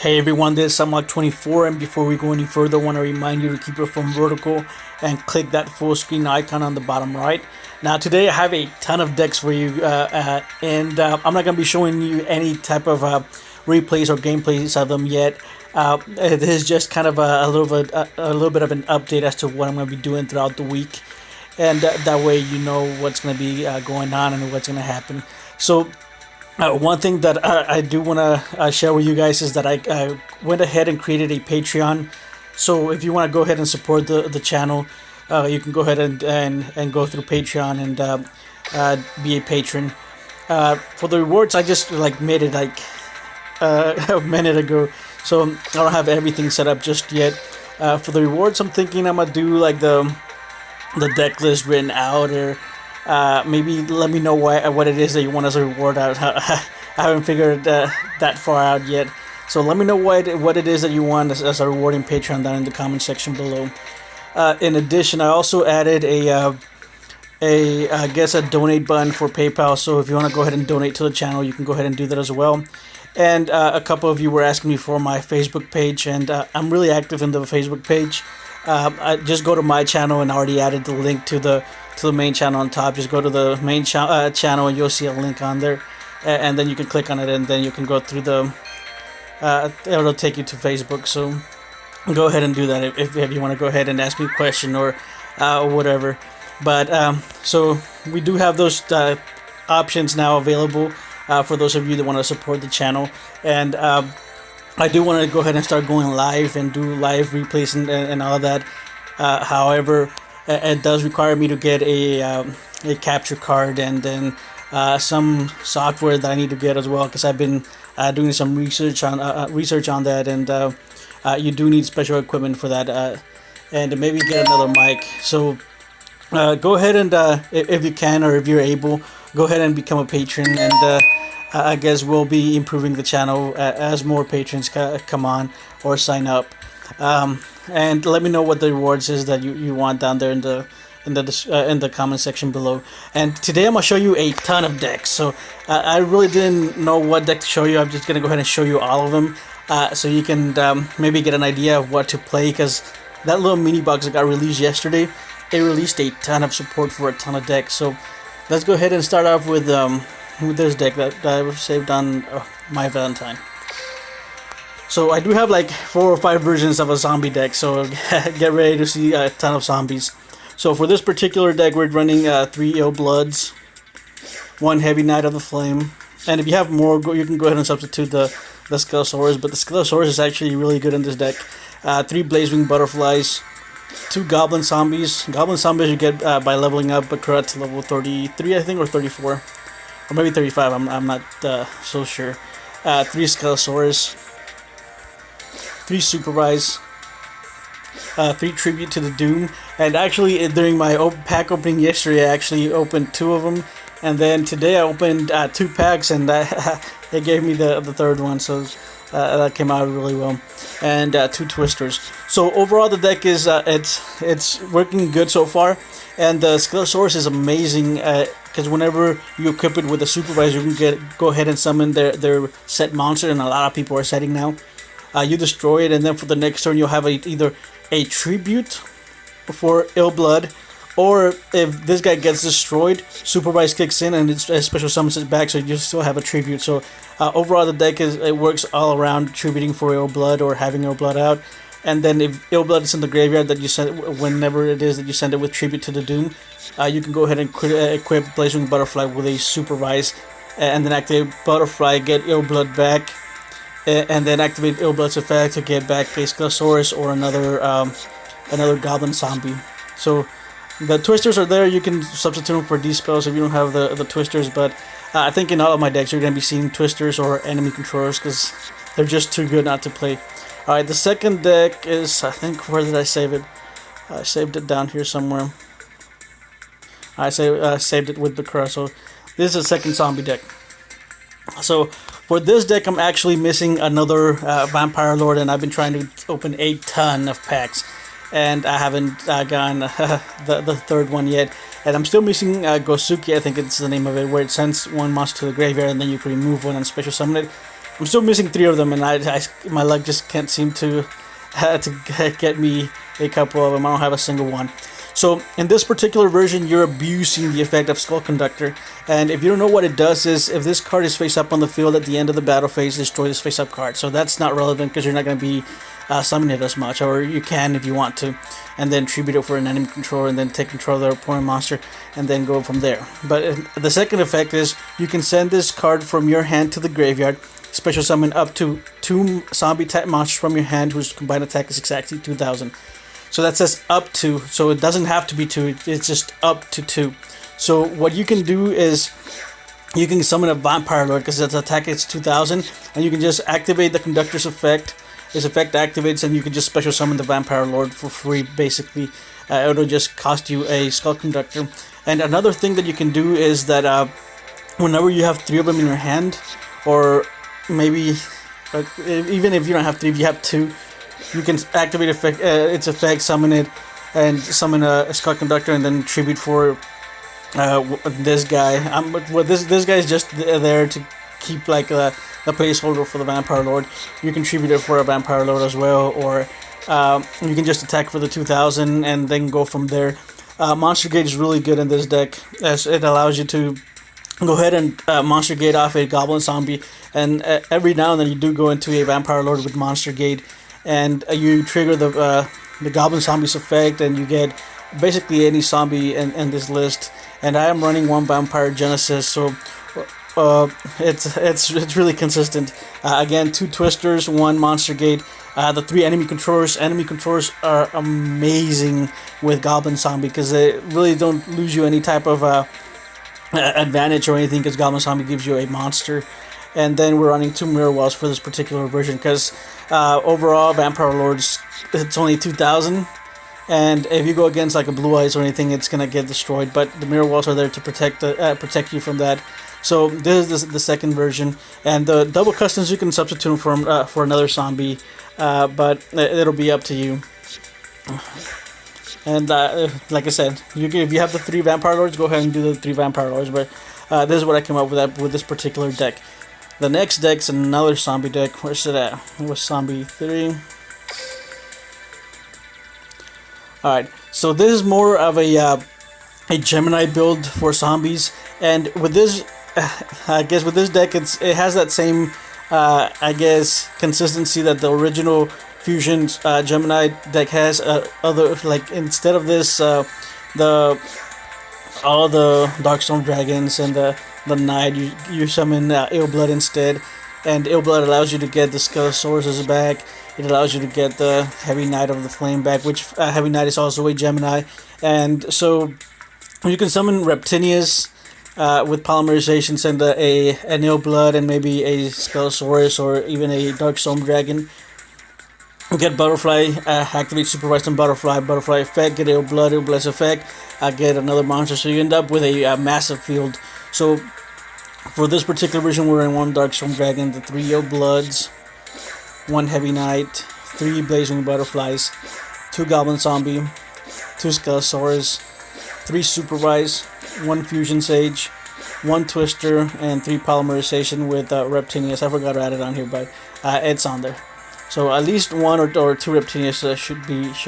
Hey everyone, this is Samlock24, and before we go any further, I want to remind you to keep your phone vertical and click that full screen icon on the bottom right. Now today I have a ton of decks for you, and I'm not going to be showing you any type of replays or gameplays of them yet. It is just kind of a little bit of an update as to what I'm going to be doing throughout the week, and that way you know what's going to be going on and what's going to happen. So one thing that I do want to share with you guys is that I went ahead and created a Patreon. So if you want to go ahead and support the channel, you can go ahead and go through Patreon and be a patron. For the rewards, I just made it a minute ago, so I don't have everything set up just yet. For the rewards, I'm thinking I'm gonna do like the deck list written out, or maybe let me know what it is that you want as a reward. I haven't figured that far out yet. So let me know what it is that you want as a reward in Patreon down in the comment section below. In addition, I also added I guess a donate button for PayPal. So if you want to go ahead and donate to the channel, you can go ahead and do that as well. And a couple of you were asking me for my Facebook page, and I'm really active in the Facebook page. I just go to my channel, and I already added the link to the main channel on top. Just go to the main channel and you'll see a link on there, and then you can click on it, and then you can go through it'll take you to Facebook. So go ahead and do that if you want to go ahead and ask me a question or whatever. But so we do have those options now available for those of you that want to support the channel. And I do want to go ahead and start going live and do live replays and all that. However, it does require me to get a capture card, and then some software that I need to get as well, because I've been doing some research on that, and you do need special equipment for that, and maybe get another mic. So go ahead and if you can, or if you're able, go ahead and become a patron, and I guess we'll be improving the channel as more patrons come on or sign up. And let me know what the rewards is that you want down there in the comment section below. And today I'm gonna show you a ton of decks. So I really didn't know what deck to show you. I'm just gonna go ahead and show you all of them, so you can maybe get an idea of what to play. Because that little mini box that got released yesterday, it released a ton of support for a ton of decks. So let's go ahead and start off with this deck that I saved on my Valentine. So I do have like 4 or 5 versions of a zombie deck, so get ready to see a ton of zombies. So for this particular deck, we're running 3 Ill Bloods, 1 Heavy Knight of the Flame, and if you have more, you can go ahead and substitute the Skelesaurus, but the Skelesaurus is actually really good in this deck. 3 Blazewing Butterflies, 2 Goblin Zombies. Goblin Zombies you get by leveling up Bakura to level 33, I think, or 34, or maybe 35. I'm not so sure. 3 Skelesaurus, 3 Supervise, 3 Tribute to the Doom. And actually, during my pack opening yesterday, I actually opened 2 of them, and then today I opened 2 packs, and it gave me the third one, so that came out really well. And 2 Twisters. So overall, the deck is it's working good so far, and the Skelesaurus is amazing. Because whenever you equip it with a Supervisor, you can go ahead and summon their set monster, and a lot of people are setting now. You destroy it, and then for the next turn you'll have either a Tribute for Ill Blood, or if this guy gets destroyed, Supervise kicks in and it special summons it back, so you still have a Tribute. So overall, the deck it works all around tributing for Ill Blood or having Ill Blood out. And then if Ill Blood is in the graveyard, that you send whenever it is that you send it with Tribute to the Doom, you can go ahead and equip Blazewing Butterfly with a Supervise, and then activate Butterfly, get Ill Blood back, and then activate Ill Blood's effect to get back a Skelesaurus or another Goblin Zombie. So the Twisters are there. You can substitute them for these spells if you don't have the Twisters, but I think in all of my decks you're going to be seeing Twisters or enemy controllers, because they're just too good not to play. Alright, the second deck is, I think, where did I save it? I saved it down here somewhere. I saved it with Bakura. So this is the second zombie deck. So for this deck, I'm actually missing another Vampire Lord, and I've been trying to open a ton of packs, and I haven't gotten the third one yet. And I'm still missing Gosuki, I think it's the name of it, where it sends one monster to the graveyard, and then you can remove one and special summon it. I'm still missing 3 of them, and my luck just can't seem to get me a couple of them. I don't have a single one. So in this particular version, you're abusing the effect of Skull Conductor, and if you don't know what it does, is if this card is face up on the field at the end of the battle phase, destroy this face up card. So that's not relevant because you're not going to be summoning it as much, or you can if you want to, and then tribute it for an enemy controller, and then take control of their opponent monster, and then go from there. But the second effect is you can send this card from your hand to the graveyard, special summon up to 2 zombie type monsters from your hand whose combined attack is exactly 2,000. So that says up to, so it doesn't have to be 2, it's just up to 2. So what you can do is you can summon a Vampire Lord because its attack is 2,000, and you can just activate the Conductor's effect. His effect activates, and you can just special summon the Vampire Lord for free, basically. It'll just cost you a Skull Conductor. And another thing that you can do is that whenever you have 3 of them in your hand, or maybe even if you don't have 3, if you have 2, you can activate its effect, summon it, and summon a Skull Conductor, and then tribute for this guy. This guy is just there to keep like a placeholder for the Vampire Lord. You can tribute it for a Vampire Lord as well, or you can just attack for the 2,000 and then go from there. Monster Gate is really good in this deck, as it allows you to go ahead and Monster Gate off a Goblin Zombie, and every now and then you do go into a Vampire Lord with Monster Gate, and you trigger the Goblin Zombie's effect, and you get basically any zombie in this list. And I am running 1 Vampire Genesis, so it's really consistent. Again, 2 Twisters, 1 Monster Gate. The 3 enemy controllers. Enemy controllers are amazing with Goblin Zombie because they really don't lose you any type of advantage or anything, because Goblin Zombie gives you a monster. And then we're running 2 Mirror Walls for this particular version because overall Vampire Lords, it's only 2,000. And if you go against like a Blue Eyes or anything, it's gonna get destroyed. But the Mirror Walls are there to protect you from that. So this is the second version, and the double customs you can substitute for another zombie, but it'll be up to you. And like I said, if you have the 3 Vampire Lords, go ahead and do the 3 Vampire Lords. But this is what I came up with this particular deck. The next deck's another zombie deck. Where's it at? It was zombie 3. Alright, so this is more of a Gemini build for zombies, and with this, I guess with this deck, it has that same, I guess, consistency that the original Fusion Gemini deck has. Other, like, instead of this, all the Darkstorm Dragons and the Knight, you summon Illblood instead, and Illblood allows you to get the Skelosaurus back. It allows you to get the Heavy Knight of the Flame back, which Heavy Knight is also a Gemini. And so you can summon Reptinius with Polymerization, send an Illblood and maybe a Skelosaurus or even a Darkstorm Dragon. Get Butterfly, activate Supervised on Butterfly, Butterfly effect, get Illblood's effect, get another monster. So you end up with a massive field. So for this particular version, we're in 1 Darkstorm Dragon, the 3 Illbloods, 1 Heavy Knight, 3 Blazing Butterflies, 2 Goblin Zombie, 2 Skelosaurus, 3 Supervise, 1 Fusion Sage, 1 Twister, and 3 Polymerization with Reptinius. I forgot to add it on here, but it's on there. So at least 1 or 2 Reptinius should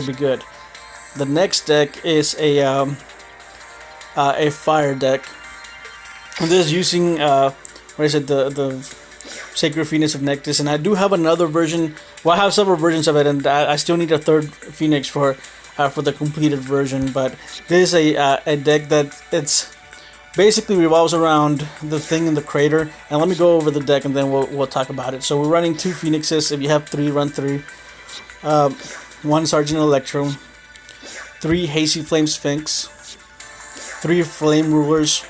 be good. The next deck is a fire deck. And this is using the Sacred Phoenix of Nephthys, and I do have another version. Well, I have several versions of it, and I still need a 3rd Phoenix for the completed version. But this is a deck that it's basically revolves around the thing in the crater. And let me go over the deck, and then we'll talk about it. So we're running 2 Phoenixes. If you have 3, run 3. 1 Sergeant Electro, 3 Hazy Flame Sphinx, 3 Flame Rulers,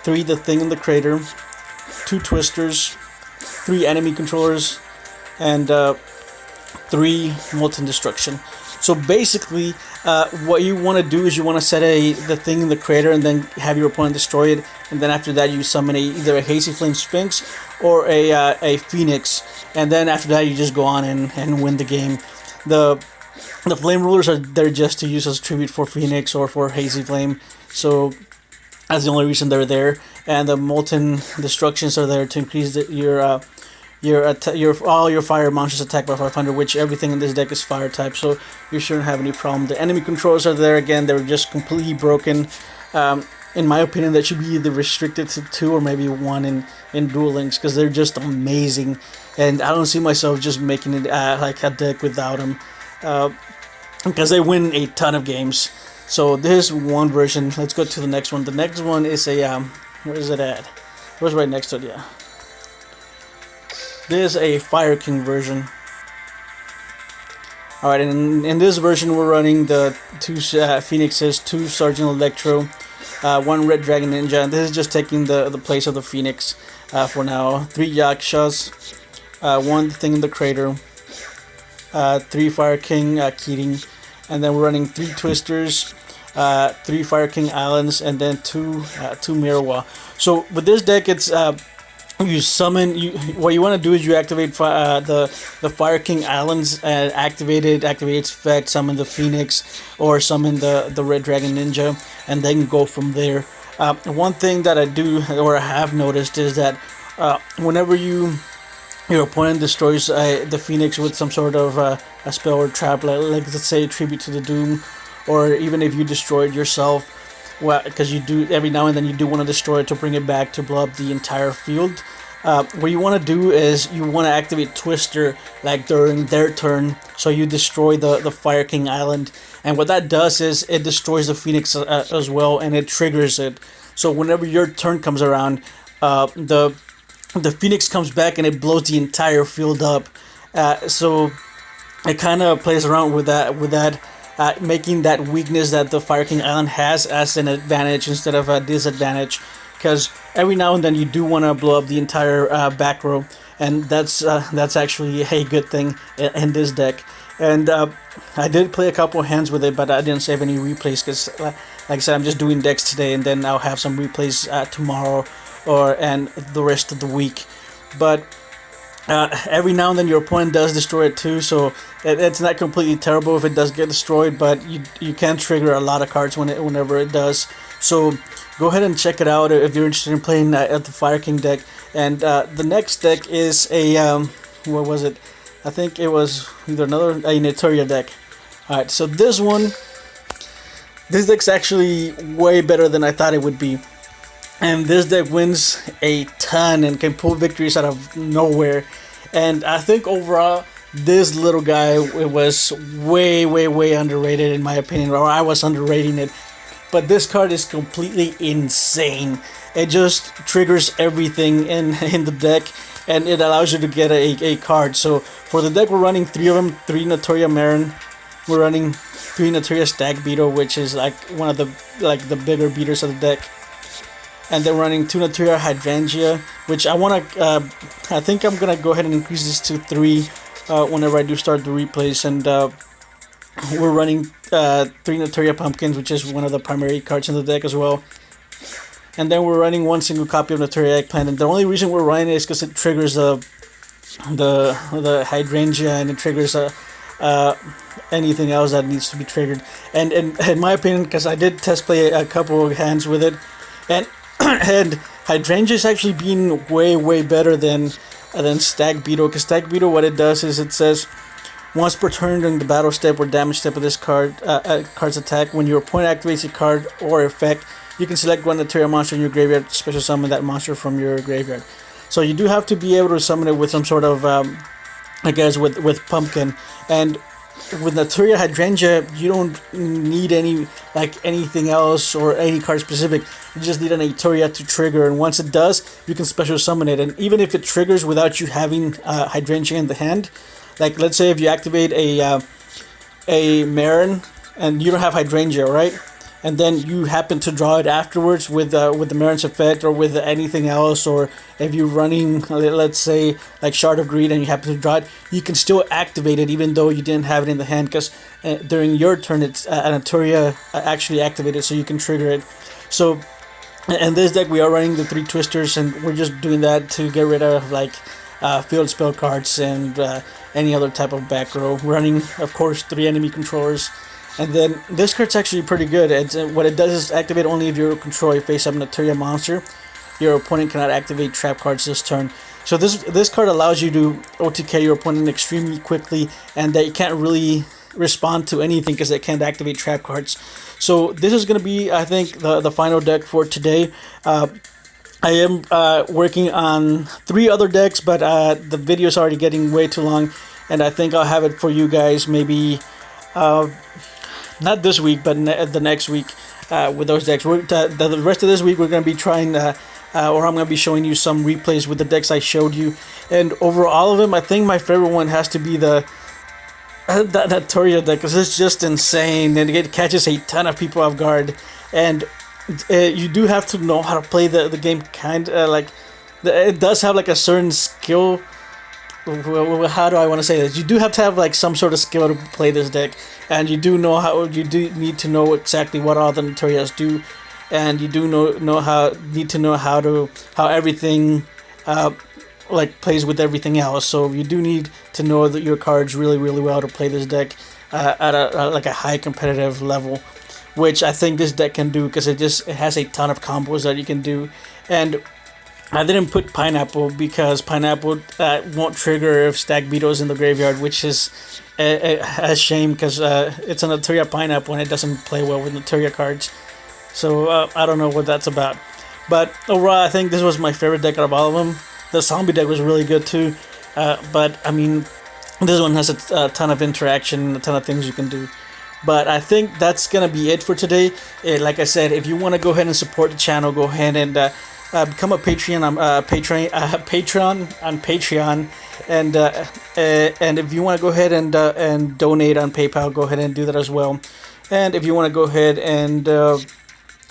3 The Thing in the Crater, 2 Twisters, 3 enemy controllers, and 3 Molten Destruction. So basically, what you want to do is you want to set the thing in the crater and then have your opponent destroy it, and then after that you summon either a Hazy Flame Sphinx or a Phoenix, and then after that you just go on and win the game. The Flame Rulers are there just to use as tribute for Phoenix or for Hazy Flame, so that's the only reason they're there. And the Molten Destructions are there to increase your your all your fire monsters attack by 500, which everything in this deck is fire type, so you shouldn't have any problem. The enemy controls are there again; they're just completely broken. In my opinion, that should be either restricted to 2 or maybe 1 in Duel Links, because they're just amazing, and I don't see myself just making it like a deck without them, because they win a ton of games. So this is one version. Let's go to the next one. The next one is a where is it at? It was right next to it, yeah. This is a Fire King version. Alright, and in this version we're running the 2 Phoenixes, 2 Sergeant Electro, 1 Red Dragon Ninja, and this is just taking the place of the Phoenix for now. 3 Yakshas, 1 Thing in the Crater, 3 Fire King Keating, and then we're running 3 Twisters, 3 Fire King Islands, and then 2 Mirwa. So with this deck, it's you summon. What you want to do is you activate the Fire King Islands and activate its effect. Summon the Phoenix or summon the Red Dragon Ninja, and then go from there. One thing that I do or I have noticed is that whenever your opponent destroys the Phoenix with some sort of a spell or trap, like let's say Tribute to the Doom, or even if you destroy it yourself, well, because you do every now and then you do want to destroy it to bring it back to blow up the entire field. What you want to do is you want to activate Twister like during their turn, so you destroy the Fire King Island, and what that does is it destroys the Phoenix as well, and it triggers it. So whenever your turn comes around, the Phoenix comes back and it blows the entire field up. So it kind of plays around with that. Making that weakness that the Fire King Island has as an advantage instead of a disadvantage, because every now and then you do want to blow up the entire back row, and that's actually a good thing in this deck. And I did play a couple of hands with it, but I didn't save any replays because, like I said, I'm just doing decks today, and then I'll have some replays tomorrow and the rest of the week. But every now and then your opponent does destroy it too, so it's not completely terrible if it does get destroyed, but you can trigger a lot of cards whenever it does. So go ahead and check it out if you're interested in playing at the Fire King deck. And the next deck is a what was it? I think it was either a Naturia deck. Alright, so this deck's actually way better than I thought it would be. And this deck wins a ton and can pull victories out of nowhere. And I think overall, this little guy was way underrated in my opinion, or I was underrating it. But this card is completely insane. It just triggers everything in the deck, and it allows you to get a card. So for the deck, we're running 3 of them, 3 Naturia Marin. We're running 3 Naturia Stag Beetle, which is like one of the bigger beaters of the deck. And then running 2 Naturia Hydrangea, which I think I'm gonna go ahead and increase this to 3 whenever I do start the replays. And we're running 3 Naturia Pumpkins, which is one of the primary cards in the deck as well. And then we're running 1 single copy of Naturia Eggplant, and the only reason we're running it is because it triggers the Hydrangea, and it triggers anything else that needs to be triggered. And in my opinion, because I did test play a couple of hands with it, and and Hydrangea is actually being way better than Stag Beetle, because Stag Beetle, what it does is it says once per turn during the battle step or damage step of this card's attack, when your opponent activates a card or effect, you can select one Naturia monster in your graveyard, special summon that monster from your graveyard. So you do have to be able to summon it with some sort of I guess with Pumpkin. And with Naturia Hydrangea, you don't need anything else or any card specific. You just need a Naturia to trigger, and once it does, you can special summon it. And even if it triggers without you having Hydrangea in the hand, like let's say if you activate a Marin and you don't have Hydrangea, right? And then you happen to draw it afterwards with the Marin's effect or with anything else, or if you're running, let's say, like Shard of Greed and you happen to draw it, you can still activate it even though you didn't have it in the hand, because during your turn, it's Naturia actually activated, so you can trigger it. So in this deck, we are running the 3 Twisters, and we're just doing that to get rid of field spell cards and any other type of back row. We're running, of course, 3 enemy controllers. And then this card's actually pretty good. What it does is activate only if you control a face-up Naturia monster. Your opponent cannot activate trap cards this turn. So this card allows you to OTK your opponent extremely quickly, and they can't really respond to anything because they can't activate trap cards. So this is going to be, I think, the final deck for today. I am working on 3 other decks, but the video is already getting way too long, and I think I'll have it for you guys maybe not this week, but the next week with those decks. The rest of this week we're going to be trying, or I'm going to be showing you some replays with the decks I showed you, and over all of them, I think my favorite one has to be the Naturia deck, because it's just insane, and it catches a ton of people off guard, and you do have to know how to play the game, it does have like a certain skill. How do I want to say this? You do have to have like some sort of skill to play this deck, and you do need to know exactly what all the Naturias do, and you do need to know how everything like plays with everything else. So you do need to know that your cards really well to play this deck at a high competitive level, which I think this deck can do, because it has a ton of combos that you can do. And I didn't put Pineapple because Pineapple won't trigger if Stag Beetle's in the graveyard, which is a shame, because it's a Naturia Pineapple and it doesn't play well with Naturia cards. So I don't know what that's about. But overall, I think this was my favorite deck out of all of them. The zombie deck was really good too, but I mean, this one has a ton of interaction, a ton of things you can do. But I think that's gonna be it for today. Like I said, if you want to go ahead and support the channel, go ahead and become a Patreon on Patreon, and if you want to go ahead and donate on PayPal, go ahead and do that as well. And if you want to go ahead and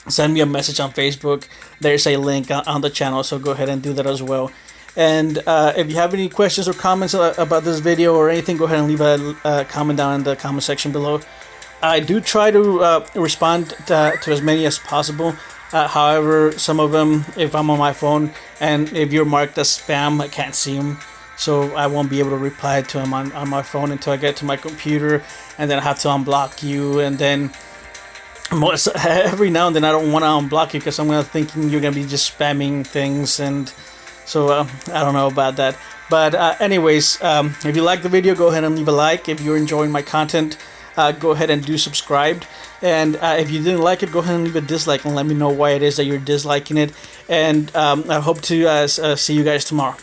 send me a message on Facebook, there's a link on the channel, so go ahead and do that as well. And if you have any questions or comments about this video or anything, go ahead and leave a comment down in the comment section below. I do try to respond to as many as possible. However, some of them, if I'm on my phone and if you're marked as spam, I can't see them. So I won't be able to reply to them on my phone until I get to my computer, and then I have to unblock you, and then every now and then I don't want to unblock you because I'm gonna thinking you're gonna be just spamming things, and so I don't know about that. But anyways, if you like the video, go ahead and leave a like. If you're enjoying my content, go ahead and do subscribe. And if you didn't like it, go ahead and leave a dislike and let me know why it is that you're disliking it. And I hope to see you guys tomorrow.